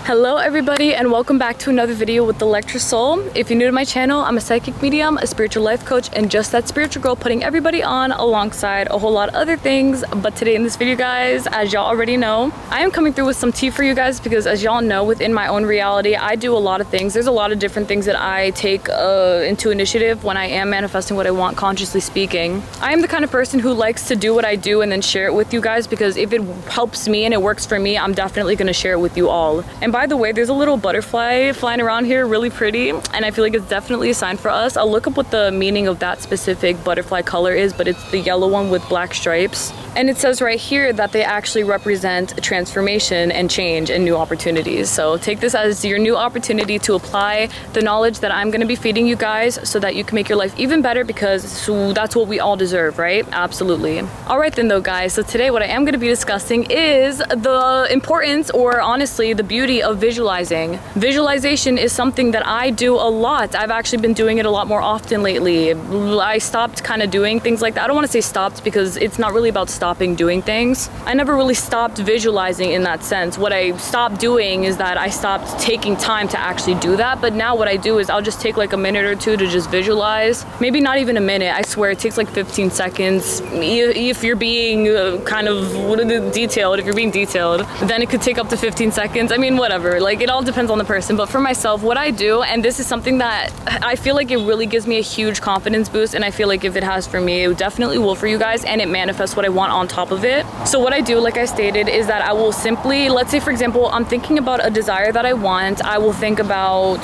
Hello everybody and welcome back to another video with the Lecture Soul. If you're new to my channel, I'm a psychic medium, a spiritual life coach, and just that spiritual girl putting everybody on alongside a whole lot of other things. But today in this video, guys, as y'all already know, I am coming through with some tea for you guys because as y'all know, within my own reality, I do a lot of things. There's a lot of different things that I take into initiative when I am manifesting what I want, consciously speaking. I am the kind of person who likes to do what I do and then share it with you guys because if it helps me and it works for me, I'm definitely going to share it with you all. And by the way, there's a little butterfly flying around here, really pretty, and I feel like it's definitely a sign for us. I'll look up what the meaning of that specific butterfly color is, but it's the yellow one with black stripes. And it says right here that they actually represent transformation and change and new opportunities. So take this as your new opportunity to apply the knowledge that I'm going to be feeding you guys so that you can make your life even better because that's what we all deserve, right? Absolutely. All right then though, guys. So today what I am going to be discussing is the importance, or honestly the beauty, of visualizing. Visualization is something that I do a lot. I've actually been doing it a lot more often lately. I stopped kind of doing things like that. I don't want to say stopped because it's not really about stopping doing things. I never really stopped visualizing in that sense. What I stopped doing is that I stopped taking time to actually do that. But now what I do is I'll just take like a minute or two to just visualize. Maybe not even a minute. I swear it takes like 15 seconds. If you're being kind of detailed, if you're being detailed, then it could take up to 15 seconds. I mean, whatever. Like, it all depends on the person. But for myself, what I do, and this is something that I feel like it really gives me a huge confidence boost, and I feel like if it has for me, it definitely will for you guys, and it manifests what I want on top of it. So what I do, like I stated, is that I will simply, let's say for example, I'm thinking about a desire that I want. I will think about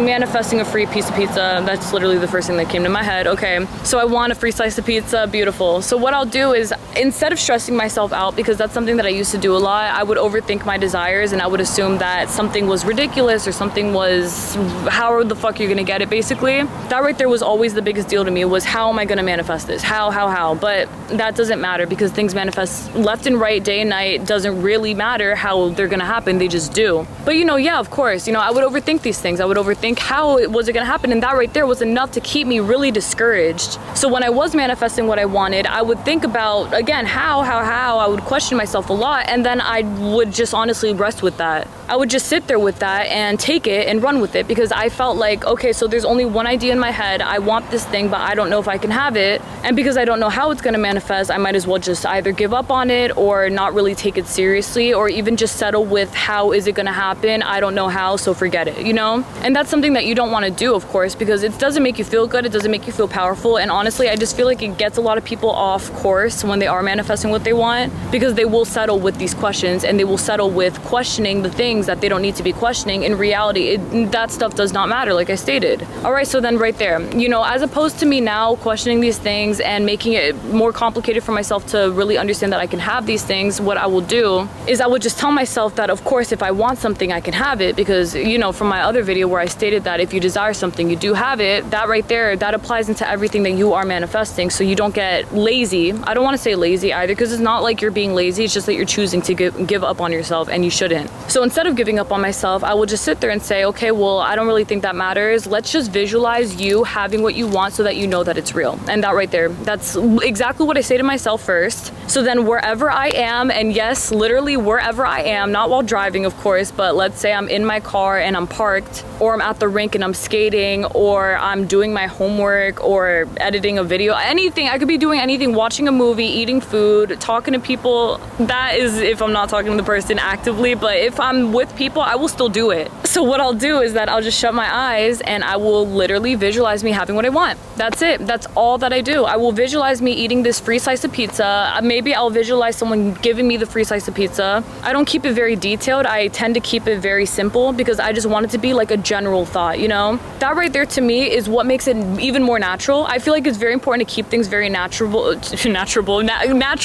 manifesting a free piece of pizza. That's literally the first thing that came to my head. Okay, so I want a free slice of pizza. Beautiful. So what I'll do is, instead of stressing myself out, because that's something that I used to do a lot, I would overthink my desires and I would assume that something was ridiculous or something was, how the fuck you're gonna get it, basically. That right there was always the biggest deal to me, was how am I gonna manifest this? How? But that doesn't matter because things manifest left and right, day and night. Doesn't really matter how they're gonna happen, they just do. But yeah, of course, I would overthink these things. I would overthink how was it gonna happen, and that right there was enough to keep me really discouraged. So when I was manifesting what I wanted, I would think about, again, how, I would question myself a lot, and then I would just honestly rest with that. I would just sit there with that and take it and run with it because I felt like, okay, so there's only one idea in my head. I want this thing, but I don't know if I can have it. And because I don't know how it's gonna manifest, I might as well just either give up on it or not really take it seriously, or even just settle with how is it gonna happen? I don't know how, so forget it, And that's something that you don't want to do, of course, because it doesn't make you feel good. It doesn't make you feel powerful. And honestly, I just feel like it gets a lot of people off course when they are manifesting what they want, because they will settle with these questions and they will settle with questioning the things that they don't need to be questioning. In reality, that stuff does not matter, like I stated. All right, so then right there, as opposed to me now questioning these things and making it more complicated for myself to really understand that I can have these things, what I will do is I will just tell myself that, of course, if I want something, I can have it, because, from my other video where I stated that if you desire something, you do have it, that right there, that applies into everything that you are manifesting, so you don't get lazy. I don't want to say lazy either, because it's not like you're being lazy, it's just that you're choosing to give up on yourself, and you shouldn't. So instead of giving up on myself, I will just sit there and say, okay, well, I don't really think that matters. Let's just visualize you having what you want so that you know that it's real. And that right there, that's exactly what I say to myself first. So then wherever I am, and yes, literally wherever I am, not while driving, of course, but let's say I'm in my car and I'm parked, or I'm at the rink and I'm skating, or I'm doing my homework or editing a video, anything. I could be doing anything, watching a movie, eating food, talking to people. That is if I'm not talking to the person actively, but if I'm with people, I will still do it. So what I'll do is that I'll just shut my eyes and I will literally visualize me having what I want. That's it. That's all that I do. I will visualize me eating this free slice of pizza. Maybe I'll visualize someone giving me the free slice of pizza. I don't keep it very detailed. I tend to keep it very simple because I just want it to be like a general thought, That right there to me is what makes it even more natural. I feel like it's very important to keep things very natural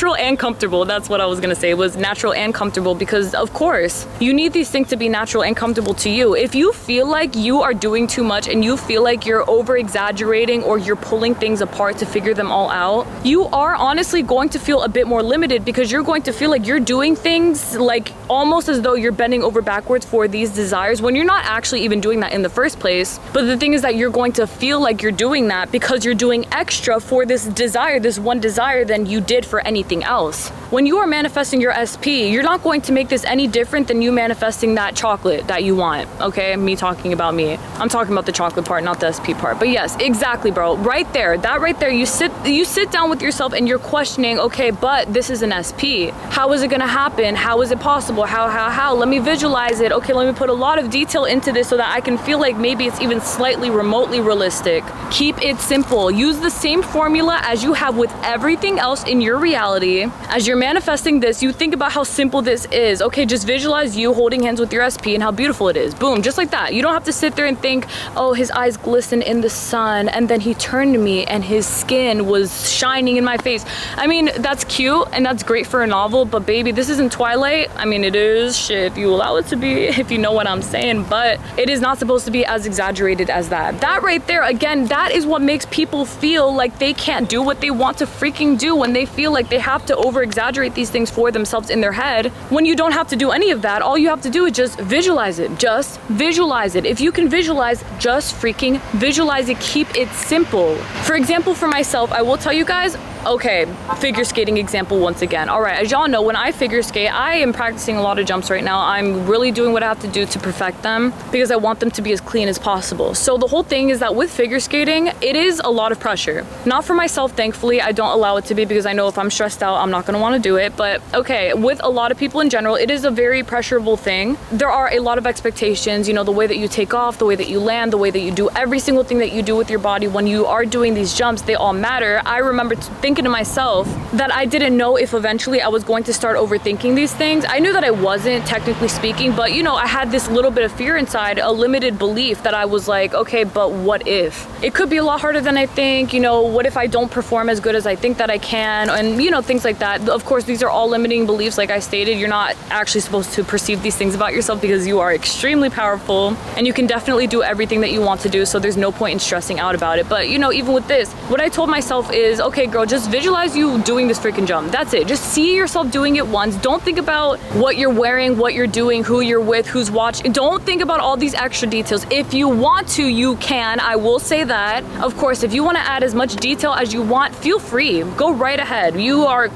and comfortable. That's what I was gonna say, was natural and comfortable, because of course you need these things to be natural and comfortable to you. If you feel like you are doing too much and you feel like you're over exaggerating or you're pulling things apart to figure them all out, you are honestly going to feel a bit more limited, because you're going to feel like you're doing things like almost as though you're bending over backwards for these desires when you're not actually even doing doing that in the first place. But the thing is that you're going to feel like you're doing that because you're doing extra for this desire, this one desire, than you did for anything else. When you are manifesting your SP, you're not going to make this any different than you manifesting that chocolate that you want, okay? Me talking about me. I'm talking about the chocolate part, not the SP part. But yes, exactly, bro. Right there, that right there, you sit down with yourself and you're questioning, okay, but this is an SP. How is it gonna happen? How is it possible? How? Let me visualize it. Okay, let me put a lot of detail into this so that I can feel like maybe it's even slightly remotely realistic. Keep it simple. Use the same formula as you have with everything else in your reality. As you're manifesting this, you think about how simple this is. Okay, just visualize you holding hands with your SP and how beautiful it is. Boom, just like that. You don't have to sit there and think, oh, his eyes glisten in the sun and then he turned to me and his skin was shining in my face. I mean, that's cute and that's great for a novel, but baby, this isn't Twilight. I mean, it is, shit, if you allow it to be, if you know what I'm saying, but it is not supposed to be as exaggerated as that. That right there, again, that is what makes people feel like they can't do what they want to freaking do, when they feel like they have to over-exaggerate these things for themselves in their head, when you don't have to do any of that. All you have to do is just visualize it. Just visualize it. If you can visualize, just freaking visualize it. Keep it simple. For example, for myself, I will tell you guys, okay, figure skating example once again. All right, as y'all know, when I figure skate, I am practicing a lot of jumps right now. I'm really doing what I have to do to perfect them because I want them to be as clean as possible. So the whole thing is that with figure skating, it is a lot of pressure. Not for myself, thankfully. I don't allow it to be because I know if I'm stressed out, I'm not gonna wanna do it. But okay, with a lot of people in general, it is a very pressurable thing. There are a lot of expectations, you know, the way that you take off, the way that you land, the way that you do every single thing that you do with your body when you are doing these jumps, they all matter. I remember thinking to myself that I didn't know if eventually I was going to start overthinking these things. I knew that I wasn't, technically speaking, but you know, I had this little bit of fear inside, a limited belief that I was like, okay, but what if? It could be a lot harder than I think, you know, what if I don't perform as good as I think that I can? And you know, things like that. Of course, these are all limiting beliefs. Like I stated, you're not actually supposed to perceive these things about yourself because you are extremely powerful and you can definitely do everything that you want to do. So there's no point in stressing out about it. But you know, even with this, what I told myself is, okay, girl, just visualize you doing this freaking jump. That's it. Just see yourself doing it once. Don't think about what you're wearing, what you're doing, who you're with, who's watching. Don't think about all these extra details. If you want to, you can. I will say that. Of course, if you want to add as much detail as you want, feel free. Go right ahead. You are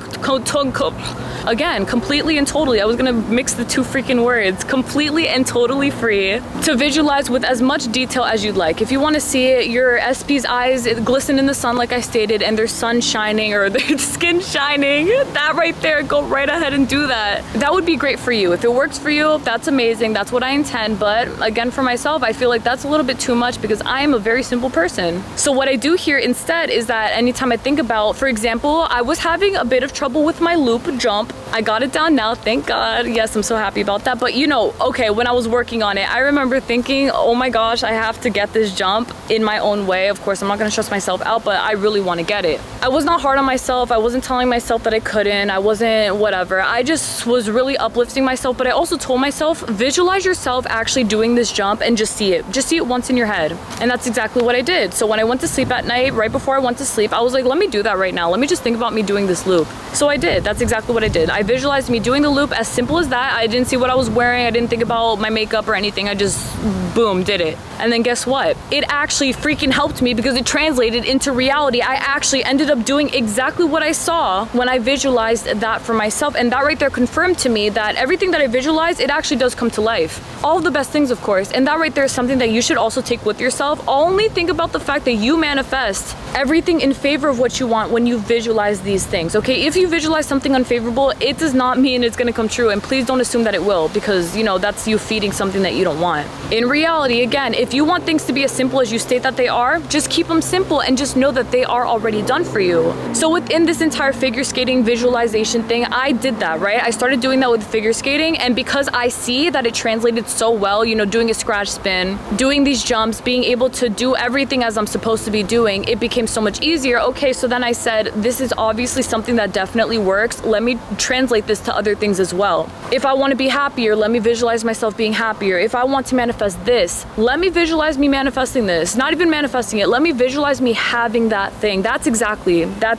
again, completely and totally, I was gonna mix the two freaking words, completely and totally free to visualize with as much detail as you'd like. If you want to see it, your SP's eyes glisten in the sun like I stated and their sun shining or their skin shining, that right there, go right ahead and do that. That would be great for you. If it works for you, that's amazing. That's what I intend. But again, for myself, I feel like that's a little bit too much because I am a very simple person. So what I do here instead is that anytime I think about, for example, I was having a bit of trouble with my loop jump. I got it down now, thank God. Yes, I'm so happy about that. But you know, okay, when I was working on it, I remember thinking, oh my gosh, I have to get this jump in my own way. Of course, I'm not gonna stress myself out, but I really wanna get it. I was not hard on myself. I wasn't telling myself that I couldn't. I wasn't whatever. I just was really uplifting myself, but I also told myself, visualize yourself actually doing this jump and just see it. Just see it once in your head. And that's exactly what I did. So when I went to sleep at night, right before I went to sleep, I was like, let me do that right now. Let me just think about me doing this loop. So I did. That's exactly what I did. I visualized me doing the loop, as simple as that. I didn't see what I was wearing. I didn't think about my makeup or anything. I just, boom, did it. And then guess what? It actually freaking helped me because it translated into reality. I actually ended up doing exactly what I saw when I visualized that for myself. And that right there confirmed to me that everything that I visualized, it actually does come to life. All of the best things, of course. And that right there is something that you should also take with yourself. Only think about the fact that you manifest everything in favor of what you want when you visualize these things, okay? If you visualize something unfavorable, it does not mean it's gonna come true. And please don't assume that it will, because you know, that's you feeding something that you don't want. In reality, again, if you want things to be as simple as you state that they are, just keep them simple and just know that they are already done for you. So within this entire figure skating visualization thing, I did that, right? I started doing that with figure skating, and because I see that it translated so well, you know, doing a scratch spin, doing these jumps, being able to do everything as I'm supposed to be doing, it became so much easier. Okay, so then I said, this is obviously something that definitely works. Let me translate this to other things as well. If I want to be happier, let me visualize myself being happier. If I want to manifest this, let me visualize me manifesting this. Not even manifesting it, let me visualize me having that thing. That's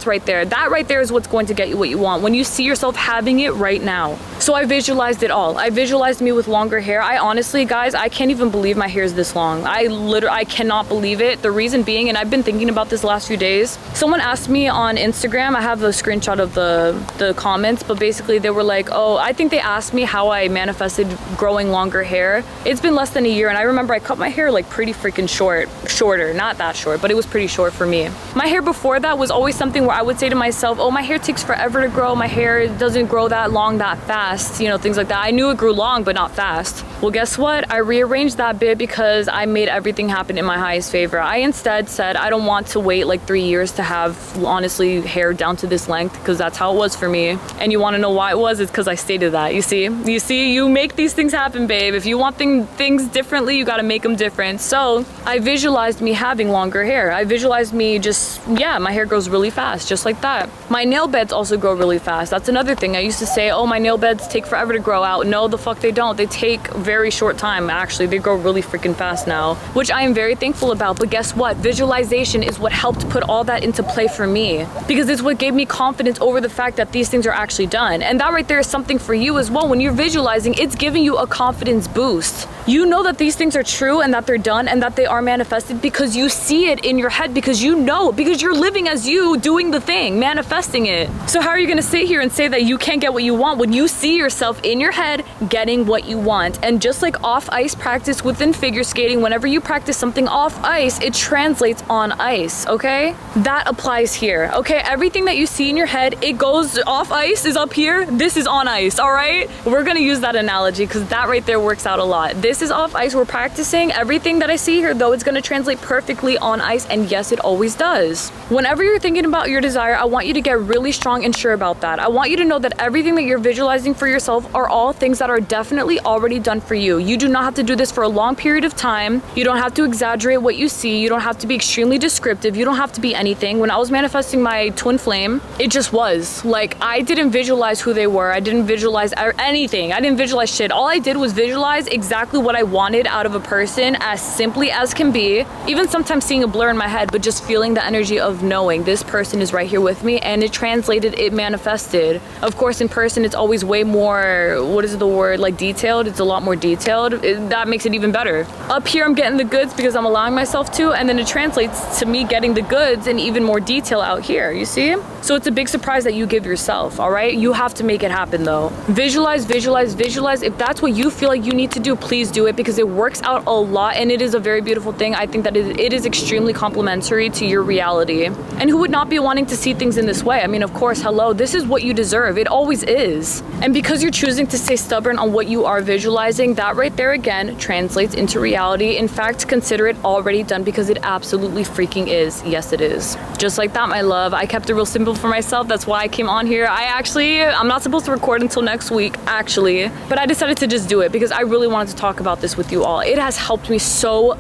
right there. That right there is what's going to get you what you want, when you see yourself having it right now. So I visualized it all. I visualized me with longer hair. I honestly, guys, I can't even believe my hair is this long. I cannot believe it. The reason being, and I've been thinking about this the last few days, someone asked me on Instagram, I have a screenshot of the comments, but basically they were like, oh, I think they asked me how I manifested growing longer hair. It's been less than a year, and I remember I cut my hair like pretty freaking shorter, not that short, but it was pretty short for me. My hair before that was always something where I would say to myself, oh, my hair takes forever to grow, my hair doesn't grow that long that fast, you know, things like that. I knew it grew long, but not fast. Well, guess what? I rearranged that bit because I made everything happen in my highest favor. I instead said, I don't want to wait like 3 years to have, honestly, hair down to this length, because that's how it was for me. And you want to know why it was? It's because I stated that. You see, you make these things happen, babe. If you want things differently, you got to make them different. So I visualized me having longer hair. I visualized me just, yeah, my hair grows really fast, just like that. My nail beds also grow really fast. That's another thing. I used to say, oh, my nail beds take forever to grow out. No, the fuck they don't. They take very short time. Actually, they grow really freaking fast now, which I am very thankful about. But guess what? Visualization is what helped put all that into play for me, because it's what gave me confidence over the fact that these things are actually done. And that right there is something for you as well. When you're visualizing, it's giving you a confidence boost. You know that these things are true and that they're done and that they are manifested because you see it in your head, because you know, because you're living as you, doing the thing, manifesting it. So how are you gonna sit here and say that you can't get what you want when you see yourself in your head getting what you want? And just like off ice practice within figure skating, whenever you practice something off ice, it translates on ice, okay? That applies here, okay? Everything that you see in your head, it goes off ice, is up here, this is on ice, all right? We're gonna use that analogy because that right there works out a lot. This is off ice, we're practicing. Everything that I see here though, it's gonna translate perfectly on ice, and yes, it always does. Whenever you're thinking about your desire, I want you to get really strong and sure about that. I want you to know that everything that you're visualizing for yourself are all things that are definitely already done for you. You do not have to do this for a long period of time. You don't have to exaggerate what you see. You don't have to be extremely descriptive. You don't have to be anything. When I was manifesting my twin flame, it just was. Like, I didn't visualize who they were. I didn't visualize anything. I didn't visualize shit. All I did was visualize exactly what I wanted out of a person, as simply as can be. Even sometimes seeing a blur in my head, but just feeling the energy of knowing this person is right here with me, and it translated, it manifested. Of course, in person, it's always way more, what is the word, like detailed. It's a lot more detailed. That makes it even better. Up here, I'm getting the goods because I'm allowing myself to, and then it translates to me getting the goods in even more detail out here, you see? So it's a big surprise that you give yourself, all right? You have to make it happen though. Visualize, visualize, visualize. If that's what you feel like you need to do, please do it, because it works out a lot, and it is a very beautiful thing. I think that it is extremely complementary to your reality. And who would not be wanting to see things in this way? I mean, of course, hello, this is what you deserve. It always is. And because you're choosing to stay stubborn on what you are visualizing, that right there again translates into reality. In fact, consider it already done, because it absolutely freaking is. Yes, it is. Just like that, my love. I kept it real simple for myself. That's why I came on here. I'm not supposed to record until next week, actually, but I decided to just do it because I really wanted to talk about this with you all. It has helped me so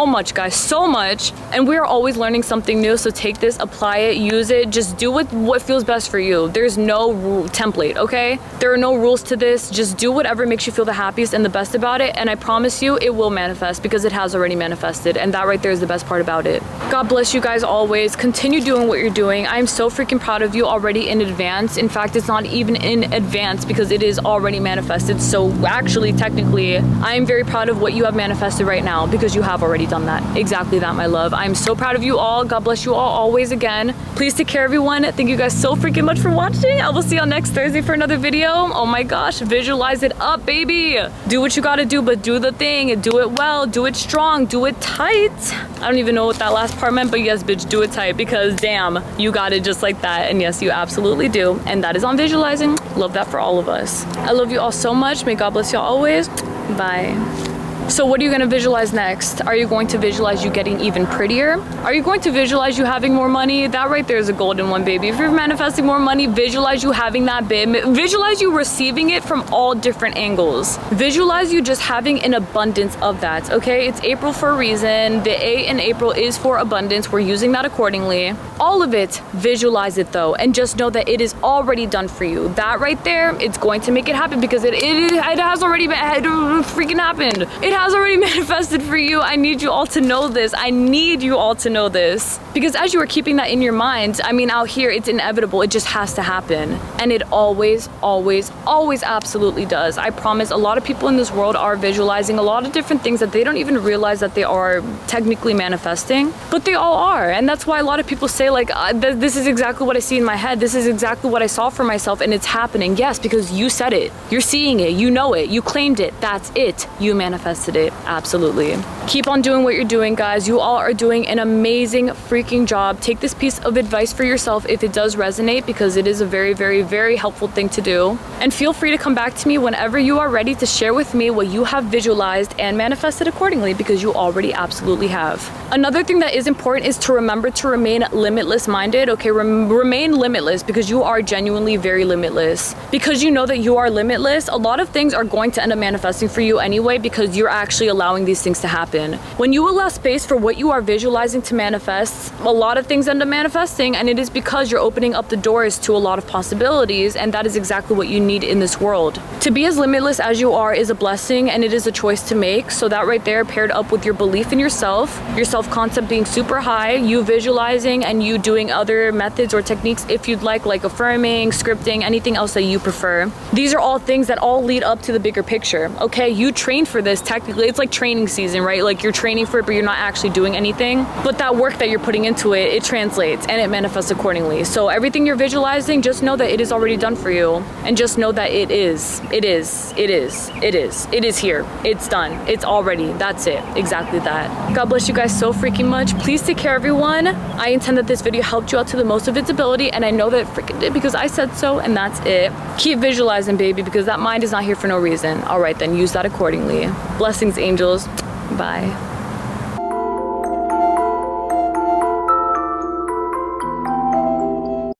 much, guys, so much. And we are always learning something new. So take this, apply it, use it, just do what feels best for you. There's no template, okay? There are no rules to this. Just do whatever makes you feel the happiest and the best about it. And I promise you, it will manifest, because it has already manifested. And that right there is the best part about it. God bless you guys always. Continue doing what you're doing. I'm so freaking proud of you already in advance. In fact, it's not even in advance because it is already manifested. So actually, technically, I am very proud of what you have manifested right now, because you have already done that. Exactly that, my love. I'm so proud of you all. God bless you all always again. Please take care, everyone. Thank you guys so freaking much for watching. I will see you on next Thursday for another video. Oh my gosh, visualize it up, baby. Do what you gotta do, but do the thing. Do it well, do it strong, do it tight. I don't even know what that last part meant, but yes, bitch, do it tight, because damn, you got it just like that. And yes, you absolutely do. And that is on visualizing. Love that for all of us. I love you all so much. May God bless you all always. Bye. So what are you going to visualize next? Are you going to visualize you getting even prettier? Are you going to visualize you having more money? That right there is a golden one, baby. If you're manifesting more money, visualize you having that bit. Visualize you receiving it from all different angles. Visualize you just having an abundance of that, okay? It's April for a reason. The A in April is for abundance. We're using that accordingly. All of it, visualize it though, and just know that it is already done for you. That right there, it's going to make it happen because it has already been, freaking happened. It has already manifested for you. I need you all to know this. I need you all to know this. Because as you are keeping that in your mind, I mean, out here, it's inevitable. It just has to happen. And it always, always, always absolutely does. I promise a lot of people in this world are visualizing a lot of different things that they don't even realize that they are technically manifesting, but they all are. And that's why a lot of people say like, this is exactly what I see in my head. This is exactly what I saw for myself, and it's happening. Yes, because you said it. You're seeing it. You know it. You claimed it. That's it. You manifested it. Absolutely. Keep on doing what you're doing, guys. You all are doing an amazing freaking job. Take this piece of advice for yourself if it does resonate, because it is a very, very, very helpful thing to do. And feel free to come back to me whenever you are ready to share with me what you have visualized and manifested accordingly, because you already absolutely have. Another thing that is important is to remember to remain limitless minded, okay? Remain limitless, because you are genuinely very limitless. Because you know that you are limitless, a lot of things are going to end up manifesting for you anyway, because you're actually allowing these things to happen. When you allow space for what you are visualizing to manifest, a lot of things end up manifesting, and it is because you're opening up the doors to a lot of possibilities, and that is exactly what you need in this world. To be as limitless as you are is a blessing, and it is a choice to make. So that right there, paired up with your belief in yourself, your self-concept being super high, you visualizing and you doing other methods or techniques if you'd like affirming, scripting, anything else that you prefer. These are all things that all lead up to the bigger picture, okay? You trained for this technically. It's like training season, right? Like you're training for it, but you're not actually doing anything. But that work that you're putting into it, it translates and it manifests accordingly. So everything you're visualizing, just know that it is already done for you. And just know that it is here. It's done. It's already, that's it. Exactly that. God bless you guys so freaking much. Please take care, everyone. I intend that this video helped you out to the most of its ability, and I know that it freaking did because I said so, and that's it. Keep visualizing, baby, because that mind is not here for no reason. All right, then use that accordingly. Blessings, angels. Bye.